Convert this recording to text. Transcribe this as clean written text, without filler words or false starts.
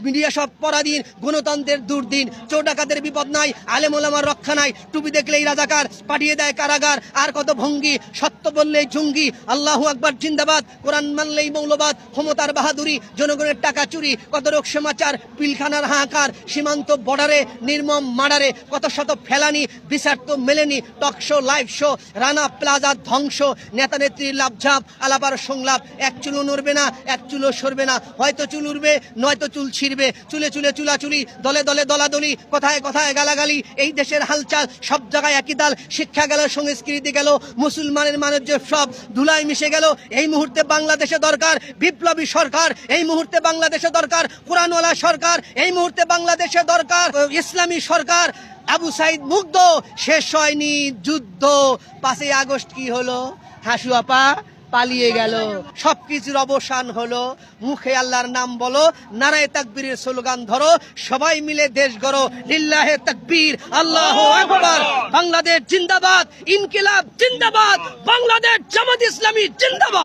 Media সব পরাধীন, গণতন্ত্রের দুর্দিন, চোর ডাকাতের বিপদ নাই, আলেম ওলামার রক্ষা নাই, টুপি দেখলেই রাজাকার, পাঠিয়ে দেয় কারাগার, আর কত ভঙ্গি, সত্য বললেই জঙ্গি, আল্লাহু আকবার জিন্দাবাদ, কোরআন মানলেই মৌলবাদ, ক্ষমতার বাহাদুরি, জনগণের টাকা চুরি, কত রোগ সমাচার, পিলখানার হাহাকার, সীমান্ত বর্ডারে নির্মম মার্ডারে, কত শত ফেলানি, বিচার তো মেলেনি, talk show live show, Rana plaza ধ্বংস, নেতা নেত্রীর লাভঝাপ, আলাপার সংলাপ, এক চুলও নড়বে না, এক চুলও সরবে না, হয়তো চুল উড়বে নয়তো চুল ছিড়বে, চুলে চুলে চুলাচুলি, দলে দলে দলাদলি, কথায় কথায় গালাগালি, এই দেশের হালচাল সব জায়গায় একই তাল, শিক্ষা গেল, সংস্কৃতি গেল, মুসলমানের মানুষ সব ধুলায় মিশে গেল। এই মুহূর্তে বাংলাদেশে দরকার বিপ্লবী সরকার, এই মুহূর্তে বাংলাদেশে দরকার কোরআনওয়ালা সরকার, এই মুহূর্তে বাংলাদেশে দরকার ইসলামী সরকার। আবু সাইদ মুগ্ধ, শেষ হয়নি যুদ্ধ, 5ই আগস্ট কি হলো? হাসু আপা পালিয়ে গেল, সবকিছুর অবসান হলো। মুখে আল্লাহর নাম বলো, নারায়ে তাকবীরের স্লোগান ধরো, সবাই মিলে দেশ গড়ো, লিল্লাহে তাকবীর, আল্লাহু আকবার। বাংলাদেশ জিন্দাবাদ, ইনকিলাব জিন্দাবাদ, বাংলাদেশ জামাত ইসলামী জিন্দাবাদ।